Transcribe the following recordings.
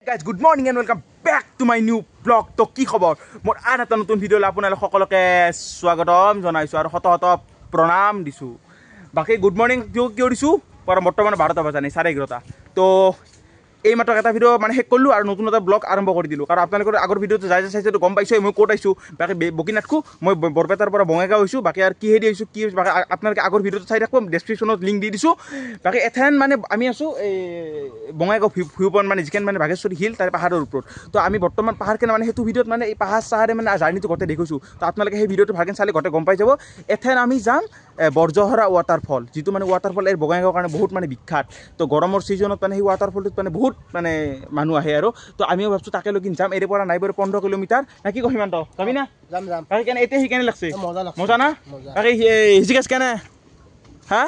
Guys, good morning and welcome back to my new vlog. To ki khobor mor ana ta notun video la apunal সকলকে স্বাগতম জনাইছো আৰু হত প্ৰণাম দিছো বাকি গুড মৰ্নিং কিয় দিছো পৰা বৰ্তমান 12টা বজা নাই 11:30 তো এই মাত্ৰ এটা ভিডিও মানে শেষ কৰিলো আৰু নতুন এটা ব্লগ আৰম্ভ কৰি দিলো কাৰণ আপোনালোকৰ আগৰ ভিডিওটো যাই চাইছে তো গম পাইছো মই কোট আইছো বাকি বকিনাথকো মই বৰপেটাৰ পৰা বঙাইগাঁও হৈছো বাকি আৰু কি হেদি হৈছো কি বাকি আপোনালোকে আগৰ ভিডিওটো চাই থাকব ডেসক্ৰিপচনত লিংক দি দিছো বাকি এথান মানে আমি আছো এই বঙাইগাঁও ভিউ পইণ্ট মানে যিকেন মানে বাগেশ্বৰী হিল তাৰ পাহাৰৰ ওপৰত তো আমি বৰ্তমান পাহাৰ কেনে মানে হেতু ভিডিওত মানে এই পাহাৰ চাহাৰে মানে জাৰ্নিটো গতে দেখিছো তো আপোনালোকে সেই ভিডিওটো ভালকে চালে গতে গম পাই যাব এথান আমি যাম বৰজহৰা ওয়াটাৰফল যেটো মানে ওয়াটাৰফল এই বঙাইগাঁওৰ কাৰণে বহুত মানে বিখ্যাত তো গৰমৰ সিজনত মানে এই ওয়াটাৰফলটো মানে বহুত মানে মানুহ আহে আৰু তো আমিও ভাবছো তাকে লগিন যাম এৰে পৰা নাইবৰ 15 কিলোমিটাৰ না কি কহিমান তো যাবি না যাম বাকি কেনে এতে হি কেনে লাগছে মজা না বাকি হিজিকাস কেনে হা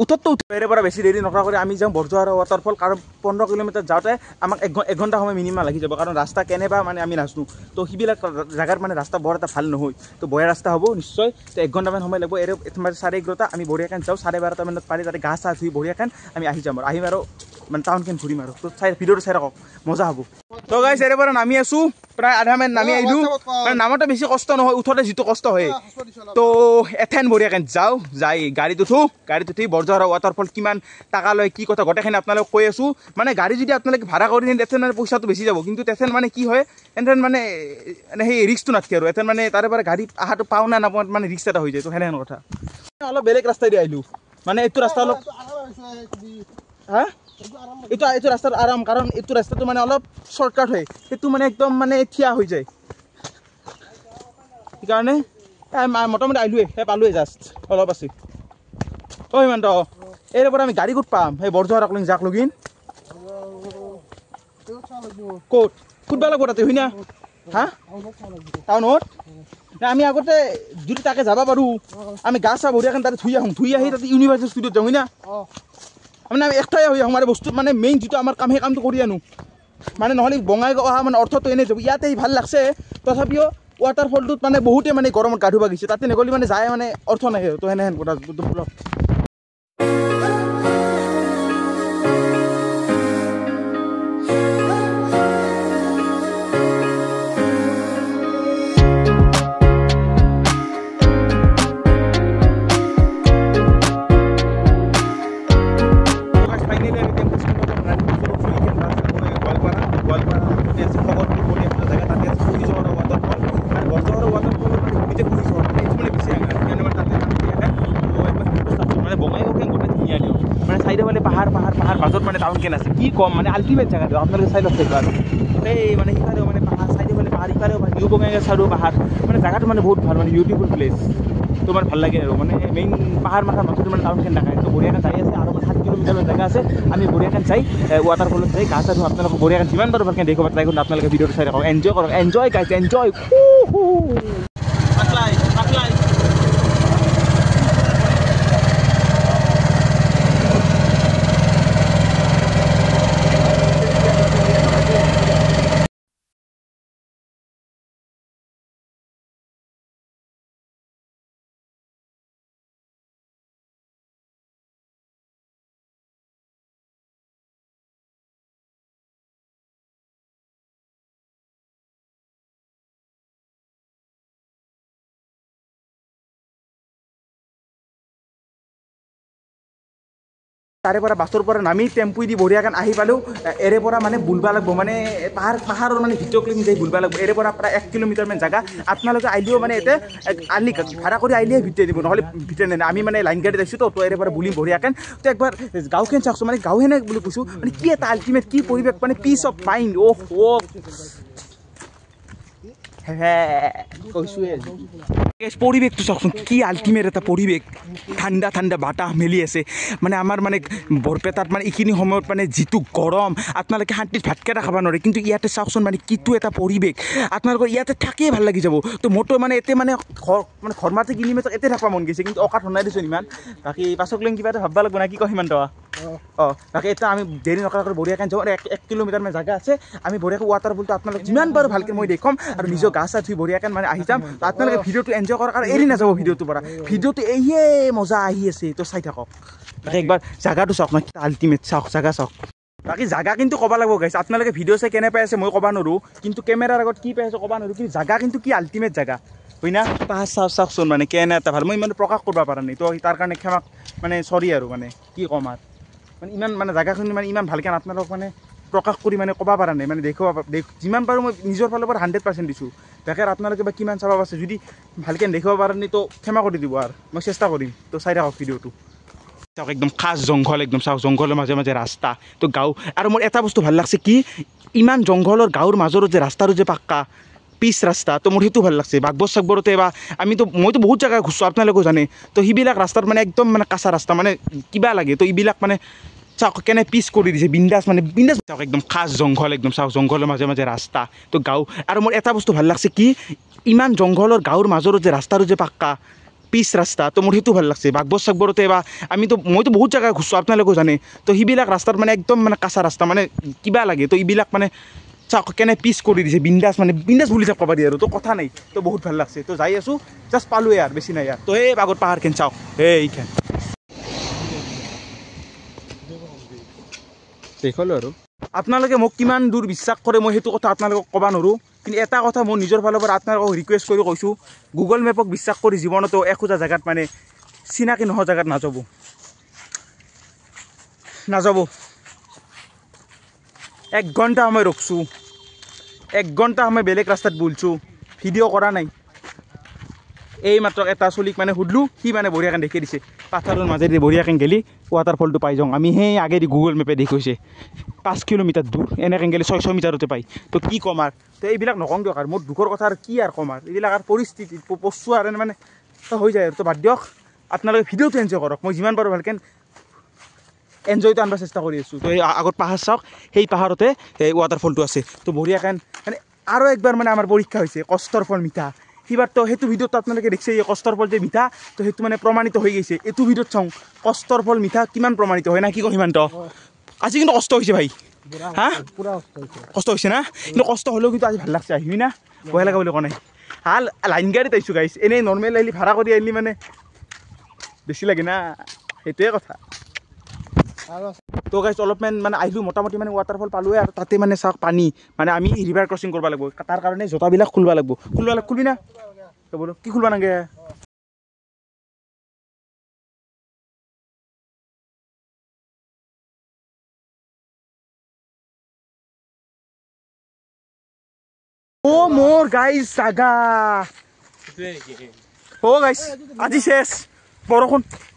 উঠত এৰে পৰা বেছি দেৰি নকৰা কৰি আমি যাম বৰজহৰা ওয়াটাৰফল কাৰণ 15 কিলোমিটাৰ যাওঁতে আমাক 1 ঘণ্টা সময় মিনিমাম লাগি যাব কাৰণ ৰাস্তা কেনেবা মানে আমি নাজনো তো হিবিলাক জাগাৰ মানে ৰাস্তা বৰ এটা ভাল নহয় তো বয়া ৰাস্তা হ'ব নিশ্চয় তো 1 ঘণ্টা মান সময় লাগব এৰে 11:30 আমি বঢ়িয়াখান যাও 12:30 মানত পাৰি তাতে গা চা ধুই বঢ়িয়াখান আমি আহি যাম আৰু মানে টাউন কেন ঘুৰিম আৰু তো চাই ভিডিওটো চাই ৰাখক মজা হ'ব তো গাইস এৰে পৰা নামি আছো প্ৰায় আধা মান নামি আইলো মানে নামতে বেছি কষ্ট নহয় উঠতে যেটো কষ্ট হয় তো এথেন বঢ়িয়াখান যাও যাই গাড়ীত উঠি বৰজহৰা ওয়াটাৰফল কিমান টাকা লয় কি কথা গটেখানে আপোনালোক কৈ আছো মানে গাড়ী যদি আপোনালোক ভাড়া কৰি নিন এথেন মানে পইচাটো বেছি যাব কিন্তু তেথেন মানে কি হয় এথেন মানে সেই ৰিস্কটো নাথাকে আৰু এথেন মানে তাৰে পৰা গাড়ী আহাটো পাও না নাপাও মানে ৰিস্ক এটা হৈ যায় তো হেনেন কথা অলপ বেলেগ ৰাস্তা দি আইলো মানে এইটো ৰাস্তা অলপ হা এইটো ৰাস্তাৰ আৰাম কাৰণ এইটো ৰাস্তাটো মানে অলপ শৰ্টকাট হয় এইটো মানে একদম মানে থিয়া হৈ যায় সেইকাৰণে মোটামুটি আইলোৱে পালোৱে জাষ্ট অলপ আছে ঐ মান তো এৰে পৰা আমি গাড়ী ক'ত পাম সেই বৰজহৰা কলিং যাক লগিন ক'ত ফুটবা লাগব তাতে হয় না হা টাউনত আমি আগতে যদি তাকে যাব পাৰো আমি গা চা বঢ়িয়াখান তাতে ধুই আহি তাতে ইউনিভাৰ্চিটি ষ্টুডিঅ'ত যাওঁ হয় না মানে আমি একটাই হৈ আমাৰ বস্তু মানে মেইন যেটো আমাৰ কাম সেই কামটো কৰি আনো মানে নহ'লে বঙাইগাঁও অহা মানে অৰ্থটো এনে যাব ইয়াতে ভাল লাগছে তথাপিও ওয়াটাৰফলটোত মানে বহুতে মানে গৰমত গা ধুব গৈছে তাতে নগ'লে মানে যায় মানে অৰ্থ নাই তো সেনেহেন কথা পাহাৰ মাজত মানে টাউন কেন আছে কি কম মানে আল্টিমেট জায়গা আপোনালোকে চাই লওক আৰু এই মানে সিফালেও মানে পাহাৰ চাইডে ফালে পাহাৰ ইফালেও নিউ বঙাইগাঁও চাইডেও পাহাৰ মানে জায়গাটো মানে বহুত ভাল মানে বিউটিফুল প্লেচ তো মানে ভাল লাগে আৰু মানে মেইন পাহাৰ মাথাৰ মাজতে মানে টাউন কেন দেখায় তো বঢ়িয়াকৈ যাই আছে আৰু 7 কিলোমিটাৰৰ জেগা আছে আমি বঢ়িয়াকৈ যাই ওৱাটাৰফলত যাই গা চা ধুই আপোনালোকক বঢ়িয়াকৈ যিমান পাৰোঁ ভালকৈ দেখিব ট্ৰাই কৰোঁ আপোনালোকে ভিডিঅ'টো চাই থাকক এনজয় কৰক এনজয় গাইজ এনজয় তাৰে পৰা বাছৰ পৰা নামি টেম্পু দি বঢ়িয়াখান আহি পালোঁ এৰে পৰা মানে বুলবা লাগব মানে পাহাৰৰ মানে ভিতৰত যাই বুলবা লাগব এৰে পৰা প্ৰায় 1 কিলোমিটাৰ মান জাগা আপোনালোকে আইলিও মানে এতে আলি ভাড়া কৰি আইলিয়ে ভিতৰে দিব নহ'লে ভিতৰে নেনে আমি মানে লাইন গাড়ীত আছোঁ তো এৰে পৰা বুলিম বঢ়িয়াখান তো একবাৰ গাঁওখন চাওকচোন মানে গাঁওখনে বুলি কৈছোঁ মানে কি এটা আল্টিমেট কি পৰিৱেশ মানে পিচ অফ মাইণ্ড পৰিৱেশটো চাওকচোন কি আল্টিমেট এটা পৰিৱেশ ঠাণ্ডা ঠাণ্ডা বতাহ মেলি আছে মানে আমাৰ মানে বৰপেটাত মানে এইখিনি সময়ত মানে যিটো গৰম আপোনালোকে শান্তিত ভাতকেইটা খাব নোৱাৰে কিন্তু ইয়াতে চাওকচোন মানে কিটো এটা পৰিৱেশ আপোনালোকৰ ইয়াতে থাকিয়ে ভাল লাগি যাব তো মোৰতো মানে এতে মানে ঘৰ মাতে কিনি মেলি এতে থাকিব মন গৈছে কিন্তু অকাত শুনাই দিছোঁ ইমান বাকী পাছক লৈ কিবা এটা ভাবিব লাগিব না কি কয় সিমান বাকী এটা আমি দেৰি নকৰাকৈ বঢ়িয়াকৈ যাওঁ 1 কিলোমিটাৰ মান জাগা আছে আমি বঢ়িয়াকৈ ওৱাটাৰফলটো আপোনালোক যিমান পাৰোঁ ভালকৈ মই দেখুৱাম আৰু নিজৰ গা চা ধুই বঢ়িয়াকৈ মানে আহি যাম আপোনালোকে ভিডিঅ'টো এনজয় কৰাৰ কাৰণে এৰি নাযাব ভিডিঅ'টোৰ পৰা ভিডিঅ'টো এইয়ে মজা আহি আছে তো চাই থাকক একবাৰ জাগাটো চাওক না আল্টিমেট চাওক জাগা চাওক বাকী জাগা কিন্তু ক'ব লাগিব গাইছ আপোনালোকে ভিডিঅ' চাই কেনে পাই আছে মই ক'ব নোৱাৰোঁ কিন্তু কেমেৰাৰ আগত কি পাই আছে ক'ব নোৱাৰোঁ কিন্তু জাগা কিন্তু কি আল্টিমেট জাগা হয় না পাহাৰ চাওকচোন মানে কেনে এটা ভাল মই ইমান প্ৰকাশ কৰিব পৰা নাই তো তাৰ কাৰণে ক্ষমা মানে চৰি আৰু মানে কি ক'ম আৰু মানে ইমান মানে জাগাখিনি মানে ইমান ভালকৈ আপোনালোকক মানে প্ৰকাশ কৰি মানে ক'ব পৰা নাই মানে যিমান পাৰোঁ মই নিজৰ ফালৰ পৰা 100% দিছোঁ বেকাৰ আপোনালোকে বা কিমান চাব আছে যদি ভালকৈ দেখিব পৰা নাই তো ক্ষমা কৰি দিব আৰু মই চেষ্টা কৰিম তো চাই থাকক ভিডিঅ'টো চাওক একদম খাচ জংঘল একদম চাওক জংঘলৰ মাজে মাজে ৰাস্তা তো গাঁও আৰু মোৰ এটা বস্তু ভাল লাগছে কি ইমান জংঘলৰ গাঁৱৰ মাজৰ যে ৰাস্তাটো যে পাক্কা পিচ ৰাস্তা তো মোৰ সেইটো ভাল লাগছে বাগবৰ চাগবৰতে বা মইতো বহুত জেগা ঘূৰিছোঁ আপোনালোকেও জানে তো সেইবিলাক ৰাস্তাত মানে একদম মানে কাঁচা ৰাস্তা মানে কিবা লাগে তো এইবিলাক মানে চাওক কেনে পিচ কৰি দিছে বিন্দাছ চাওক একদম খাচ জংঘল একদম চাওক জংঘলৰ মাজে মাজে ৰাস্তা তো গাঁও আৰু মোৰ এটা বস্তু ভাল লাগছে কি ইমান জংঘলৰ গাঁৱৰ মাজৰ যে ৰাস্তাটো যে পাক্কা পিচ ৰাস্তা তো মোৰ সেইটো ভাল লাগছে বাগবৰ চাগবৰতে বা মইতো বহুত জেগা ঘূৰিছোঁ আপোনালোকেও জানে তো সেইবিলাক ৰাস্তাত মানে একদম মানে কাঁচা ৰাস্তা মানে কিবা লাগে তো এইবিলাক মানে চাওক কেনে পিচ কৰি দিছে বিন্দাছ বুলি চাওক ক'ব দিয়ে আৰু তো কথা নাই তো বহুত ভাল লাগছে তো যাই আছোঁ জাষ্ট পালোঁ ইয়াৰ বেছি নাই ইয়াৰ তো এই আগত পাহাৰখন চাওক এইখান দেখলো আৰু আপোনালোকে মোক কিমান দূৰ বিশ্বাস কৰে মই সেইটো কথা আপোনালোকক ক'ব নোৱাৰোঁ কিন্তু এটা কথা মই নিজৰ ফালৰ পৰা আপোনালোকক ৰিকুৱেষ্ট কৰি কৈছোঁ গুগল মেপক বিশ্বাস কৰি জীৱনতো একোটা জেগাত মানে চিনাকি নোহোৱা জেগাত নাযাব 1 ঘণ্টা সময় ৰখছোঁ 1 ঘণ্টা সময় বেলেগ ৰাস্তাত বুলছোঁ ভিডিঅ' কৰা নাই এই মাত্ৰ এটা চলিক মানে সুধিলোঁ সি মানে বঢ়িয়াকৈ দেখি দিছে পাথাৰৰ মাজেদি বঢ়িয়াকৈ গেলি ৱাটাৰফলটো পাই যাওঁ আমি সেই আগেদি গুগল মেপে দেখুৱাইছে 5 কিলোমিটাৰ দূৰ এনেকৈ গেলি 600 মিটাৰতে পাই তো কি ক'ম আৰু তো এইবিলাক নকওঁ দিয়ক আৰু মোৰ দুখৰ কথা আৰু কি আৰু ক'ম আৰু এইবিলাক আৰু পৰিস্থিতি পচোৱা আৰু মানে হৈ যায় আৰু তো বাদ দিয়ক আপোনালোকে ভিডিঅ'টো এনজয় কৰক মই যিমান পাৰোঁ ভালকৈ এনজয়টো আনিব চেষ্টা কৰি আছোঁ তো এই আগত পাহাৰ চাওক সেই পাহাৰতে এই ৱাটাৰফলটো আছে তো বঢ়িয়াকৈ মানে আৰু একবাৰ মানে আমাৰ পৰীক্ষা হৈছে কষ্টৰ ফল মিঠা সিবাৰ তো সেইটো ভিডিঅ'টো আপোনালোকে দেখিছে এই কষ্টৰ ফল যে মিঠা তো সেইটো মানে প্ৰমাণিত হৈ গৈছে এইটো ভিডিঅ'ত চাওঁ কষ্টৰ ফল মিঠা কিমান প্ৰমাণিত হয় না কি কয় সিমান্ত আজি কিন্তু কষ্ট হৈছে ভাই হা কষ্ট হৈছে না কিন্তু কষ্ট হ'লেও কিন্তু আজি ভাল লাগছে আহিবি না ভয় লগা বুলি কোৱা নাই লাইন গাড়ীত আহিছোঁ গাইছ এনেই নৰ্মেল আহিলে ভাড়া কৰি আহিলে মানে বেছি লাগে না সেইটোৱে কথা তো গাইছ অলপমান মানে আহিলোঁ মোটামুটি মানে ৱাটাৰফল পালোঁৱে আৰু তাতে মানে চাওক পানী মানে আমি ৰিভাৰ ক্ৰচিং কৰিব লাগিব তাৰ কাৰণে জোতাবিলাক খুলিব লাগিব খুলবি না বোলো কি খুলিব নাগে অ' মোৰ গাইছ জাগা অ' গাইছ আজি শেষ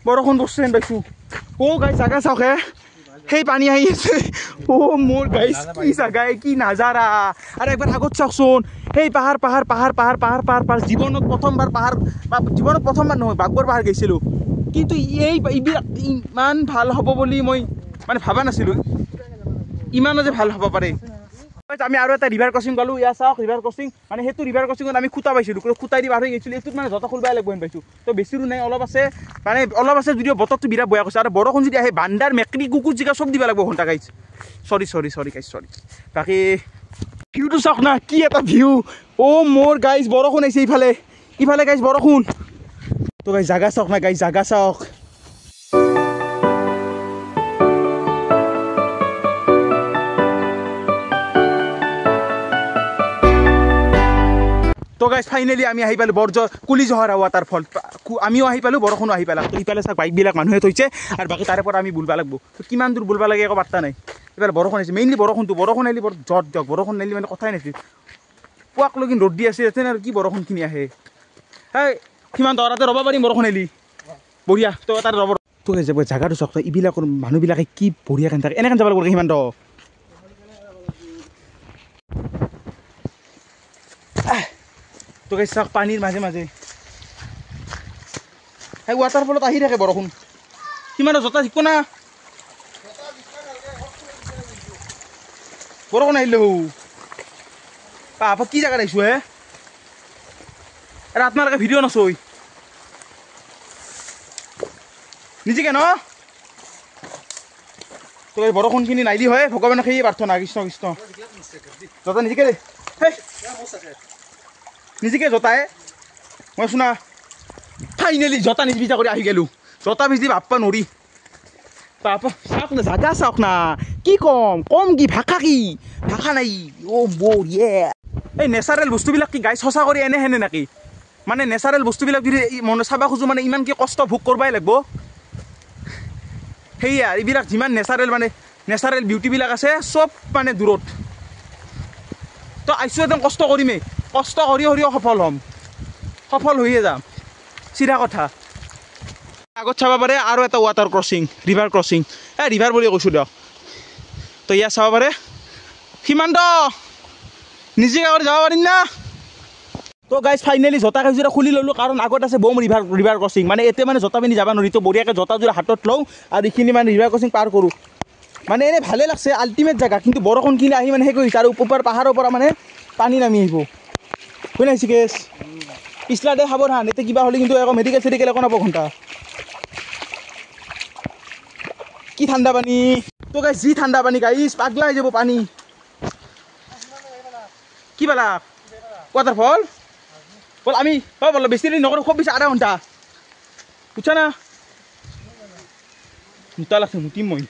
বৰষুণ বস্তু যেন পাইছোঁ অ' গাইছ জাগা চাওক সেই পানী আহি আছে অ' মোৰ গাইছ কি জাগা কি নাজাৰা আৰু একবাৰ আগত চাওকচোন সেই পাহাৰ জীৱনত প্ৰথমবাৰ নহয় বাগবৰ পাহাৰ গৈছিলোঁ কিন্তু এইবিলাক ইমান ভাল হ'ব বুলি মই মানে ভবা নাছিলোঁ ইমানো যে ভাল হ'ব পাৰে আমি আৰু এটা ৰিভাৰ ক্ৰচিং পালোঁ ইয়াত চাওক ৰিভাৰ ক্ৰচিং মানে সেইটো ৰিভাৰ ক্ৰচিঙত আমি খুটা পাইছিলোঁ খুটাই দি পাৰ হৈ গৈছিলোঁ এইটোত মানে জোতা খুলিবই লাগিব পাইছোঁ তো বেছি দূৰ নাই অলপ আছে যদিও বতৰটো বিৰাট বেয়া কৈছে আৰু বৰষুণ যদি আহে বান্দাৰ মেকৰি কুকুৰ জিকা চব দিব লাগিব ঘণ্টা গাইছ চৰি গাইছ চৰি বাকী ভিউটো চাওক না কি এটা ভিউ অ' মোৰ গাইছ বৰষুণ আহিছে ইফালে গাইছ বৰষুণ তো গাইছ জাগা চাওক না গাইছ জাগা চাওক তো গাইছ ফাইনেলি আমি আহি পালোঁ কুলিজহৰা ৱাটাৰফল আমিও আহি পালোঁ বৰষুণো আহি পালাক তো ইফালে চাওক বাইকবিলাক মানুহে থৈছে আৰু বাকী তাৰে পৰা আমি বুলবা লাগিব তো কিমান দূৰ বুলবা লাগে একো বাৰ্তা নাই এইফালে বৰষুণ আহিছে মেইনলি বৰষুণ আহিলে বৰ জট দিয়ক বৰষুণ নাহিলে মানে কথাই নাছিল পুৱাক লগিন ৰ'দ দি আছে ইয়াতে আৰু কি বৰষুণখিনি আহে এই সিমান দৰাতে ৰ'ব পাৰিম বৰষুণ আহিলি বঢ়িয়া তো তাতে ৰ'ব তো যাব জাগাটো চাওক এইবিলাকৰ মানুহবিলাকে কি বঢ়িয়াকৈ থাকে এনেকৈ যাব লাগিব সিমান তো গাইছ চাওক পানীৰ মাজে মাজে সেই ৱাটাৰফলত আহি থাকে বৰষুণ সিমান জোতা শিকো না বৰষুণ আহিলে কি জেগাত আহিছোঁ আৰু আপোনালোকে ভিডিঅ' নচয় নিজেকে ন তো এই বৰষুণখিনি নাইলি হয় ভগৱানক সেই প্ৰাৰ্থনা কৃষ্ণ জোতা নিজেকে দে নিজেকে জোতাই মই শুনা ফাইনেলি জোতা নিজ ভিজা কৰি আহি গ'লোঁ জোতা ভিজি ভাববা নৰি বাপ চাওক না জাগা চাওক না কি কম কি ভাষা নাই অ' বঢ়িয়া এই নেচাৰেল বস্তুবিলাক কি গাই সঁচা কৰি এনে হেনে নেকি মানে নেচাৰেল বস্তুবিলাক যদি মনে চাব খোজোঁ মানে ইমান কি কষ্ট ভোগ কৰিবই লাগিব সেয়া এইবিলাক যিমান নেচাৰেল বিউটিবিলাক আছে চব মানে দূৰত তো আইছোঁ একদম কষ্ট কৰিমেই কষ্ট কৰিও সফল হৈয়ে যাম চিধা কথা আগত চাব পাৰে আৰু এটা water crossing river crossing river বুলি কৈছোঁ দিয়ক তো ইয়াত চাব পাৰে সীমান্ত নিজে আগত যাব পাৰিম না তো গাইজ ফাইনেলি জোতা কেইযোৰা খুলি ল'লোঁ কাৰণ আগত আছে বম ৰিভাৰ ক্ৰছিং মানে এতিয়া মানে জোতা পিন্ধি যাব নোৱাৰি তো বঢ়িয়াকৈ জোতাযোৰা হাতত লওঁ আৰু এইখিনি মানে ৰিভাৰ ক্ৰছিং পাৰ কৰোঁ মানে এনেই ভালেই লাগছে আল্টিমেট জেগা কিন্তু বৰষুণখিনি আহি মানে সেই কৰিছে আৰু ওপৰ পাহাৰৰ পৰা মানে পানী নামি আহিব হয় নাই চিকেশ পিছলা দে সাৱধান এতিয়া কিবা হ'লে কিন্তু আকৌ মেডিকেল একো নাপাব ঘণ্টা কি ঠাণ্ডা পানী তো গাইজ যি ঠাণ্ডা পানী গাইজ পাগলা হৈ যাব পানী কি পালা ৱাটাৰফল বল আমি বল বেছি দেৰি নকৰোঁ খুব বেছি আধা ঘণ্টা বুজছা না মুতা লাগছে মুতিম মই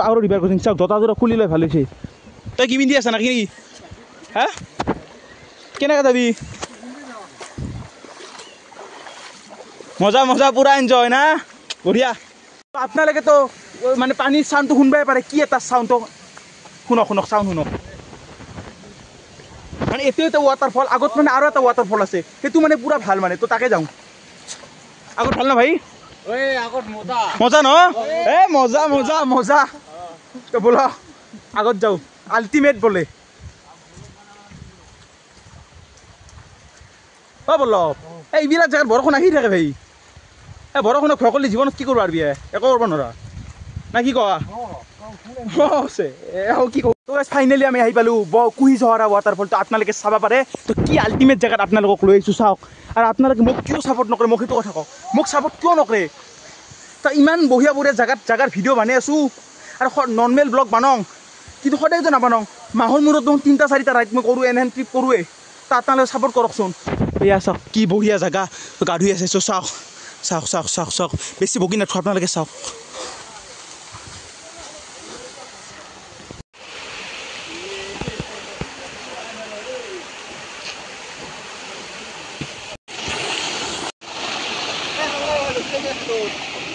আৰু ৰিভাৰ ক্ৰছিং চাওক জোতাযোৰা খুলি লৈ ভাল হৈছে তই কি পিন্ধি আছা নাকি নেকি হা কেনেকৈ যাবি মজা পুৰা এনজয় না বঢ়িয়া আপোনালোকেতো মানে পানীৰ চাউণ্ডটো শুনিবই পাৰে কি এটা চাউণ্ডটো শুনক চাউণ্ড শুনক মানে এইটো এটা ৱাটাৰফল আগত মানে আৰু এটা ৱাটাৰফল আছে সেইটো মানে পুৰা ভাল মানে তো তাকে যাওঁ আগত ভাল না ভাই মজা ন মজা তো বোলা আগত যাওঁ আল্টিমেট বোলে বল এইবিলাক জেগাত বৰষুণ আহি থাকে ভাই বৰষুণক ভয় কৰিলে জীৱনত কি কৰিব পাৰিবি একো কৰিব নোৱাৰা না কি কোৱা কি কওঁ ফাইনেলি আমি আহি পালোঁ কুহি চহৰা ৱাটাৰফলটো আপোনালোকে চাব পাৰে তো কি আল্টিমেট জেগাত আপোনালোকক লৈ আহিছোঁ চাওক আৰু আপোনালোকে মোক কিয় ছাপৰ্ট নকৰে মোক সেইটো কথা কওক মোক ছাপৰ্ট কিয় নকৰে তো ইমান বঢ়িয়া জেগাৰ ভিডিঅ' বনাই আছোঁ আৰু নৰ্মেল ব্লগ বনাওঁ কিন্তু সদায়তো নাবনাওঁ মাহৰ মূৰত দেখোন 3-4টা ৰাইড মই কৰোঁ এনেহেন ট্ৰিপ কৰোঁৱে তো আপোনালোকে ছাপৰ্ট কৰকচোন এয়া চাওক কি বঢ়িয়া জেগা গা ধুই আছে চাওক বেছি বকি নাথাকোঁ আপোনালোকে চাওক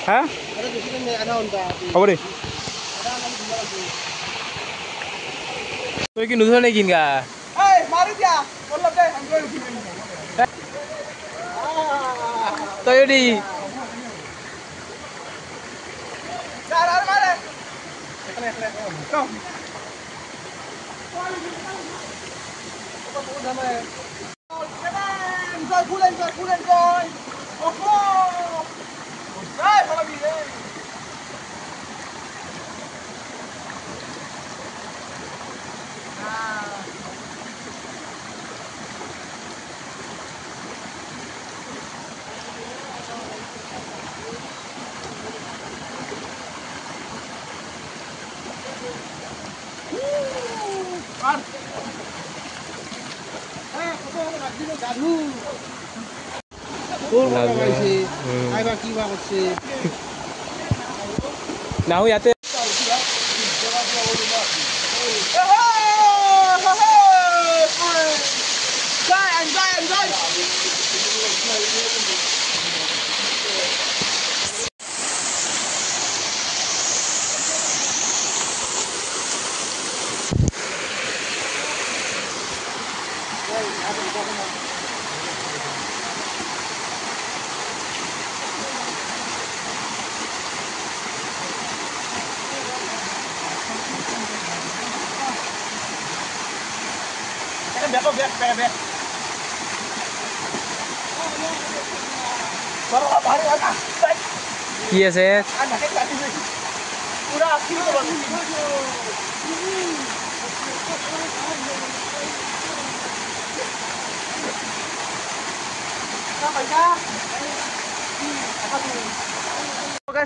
হা হ'ব দে তই কি নুধৰ নে কিনগা তই দি নাহো ইয়াতে কি আছে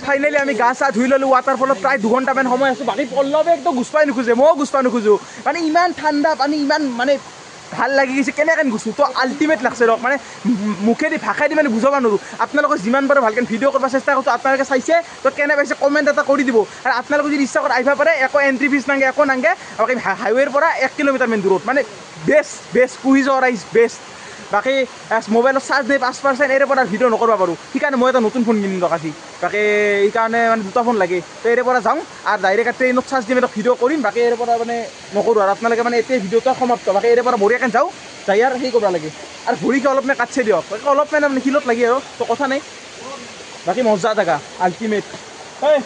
ফাইনেলি আমি গা চা ধুই ল'লোঁ ৱাটাৰফলত প্ৰায় 2 ঘণ্টামান সময় আছোঁ বাকী পল্লৱে একদম গুচপাই নোখোজে ময়ো গুচপাই নোখোজোঁ মানে ইমান ঠাণ্ডা পানী ইমান মানে ভাল লাগি গৈছে কেনেকৈ গৈছোঁ তো আল্টিমেট লাগছে ৰক মানে মুখেদি ভাষাইদি মানে বুজাব নোৱাৰোঁ আপোনালোকে যিমান পাৰে ভালকৈ ভিডিঅ' কৰিব চেষ্টা কৰিছোঁ আপোনালোকে চাইছে তো কেনে পাইছে কমেণ্ট এটা কৰি দিব আৰু আপোনালোকে যদি ইচ্ছা কৰে আহিব পাৰে একো এণ্ট্ৰি ফিজ নাংগে একো নাংগে বাকী হাইৱেৰ পৰা 1 কিলোমিটাৰমান দূৰত মানে বেষ্ট কুহি যোৱাৰ ইজ বেষ্ট বাকী মোবাইলত চাৰ্জ দিয়ে 5% এৰে পৰা ভিডিঅ' নকৰিব পাৰোঁ সেইকাৰণে মই এটা নতুন ফোন কিনিম দক আজি বাকী এইকাৰণে মানে 2টা ফোন লাগে তো এৰে পৰা যাওঁ আৰু ডাইৰেক্ট ট্ৰেইনত চাৰ্জ দিম এটা ভিডিঅ' কৰিম বাকী এৰে পৰা মানে নকৰোঁ আৰু আপোনালোকে মানে এতিয়া ভিডিঅ'টো সমাপ্ত বাকী এৰে পৰা বঢ়িয়াকৈ যাওঁ যাই আৰু সেই কৰিব লাগে আৰু ভৰিকে অলপ মানে কাটছে দিয়ক অলপ মানে শিলত লাগে আৰু তো কথা নাই বাকী মজা জেগা আল্টিমেট হয়